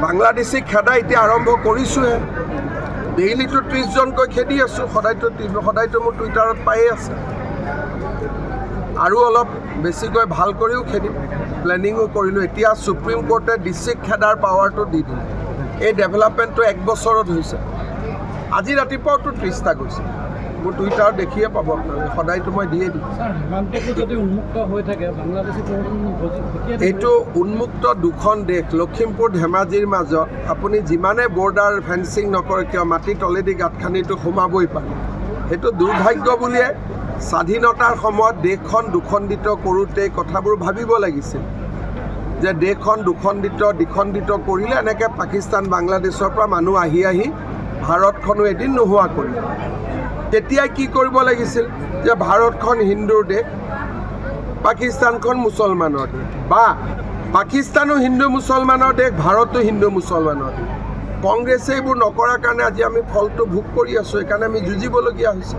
বাংলাদেশী খেদা এতিয়া আৰম্ভ কৰিছোঁহে। ডেইলিটো 30 জনকৈ খেদি আছোঁ, সদায়তো মোৰ টুইটাৰত পায়ে আছে। আৰু অলপ বেছিকৈ ভাল কৰিও খেদিম, প্লেনিঙো কৰিলোঁ। এতিয়া সুপ্ৰিম কোৰ্টে ডিষ্ট্ৰিক্ট খেদাৰ পাৱাৰটো দি দিলে। এই ডেভেলপমেণ্টটো 1 বছৰত হৈছে। আজি ৰাতিপুৱাওতো 30টা গৈছে, মোৰ টুইটাৰত দেখিয়ে পাব আপোনালোকে, সদায়তো মই দিয়ে দিম। এইটো উন্মুক্ত দুখন দেশ, লখিমপুৰ ধেমাজিৰ মাজত আপুনি যিমানে বৰ্ডাৰ ফেন্সিং নকৰে কিয় মাটি তলেদি গাঁত খান্দিটো সোমাবই পাৰে। সেইটো দুৰ্ভাগ্য বুলিয়ে স্বাধীনতাৰ সময়ত দেশখন দুখণ্ডিত কৰোঁতে কথাবোৰ ভাবিব লাগিছিল যে দেশখন দ্বিখণ্ডিত কৰিলে এনেকৈ পাকিস্তান বাংলাদেশৰ পৰা মানুহ আহি ভাৰতখনো এদিন নোহোৱা কৰিব। তেতিয়াই কি কৰিব লাগিছিল যে ভাৰতখন হিন্দুৰ দেশ, পাকিস্তানখন মুছলমানৰ দেশ, বা পাকিস্তানো হিন্দু মুছলমানৰ দেশ, ভাৰতো হিন্দু মুছলমানৰ দেশ। কংগ্ৰেছে এইবোৰ নকৰাৰ কাৰণে আজি আমি ফলটো ভোগ কৰি আছোঁ, সেইকাৰণে আমি যুঁজিবলগীয়া হৈছে।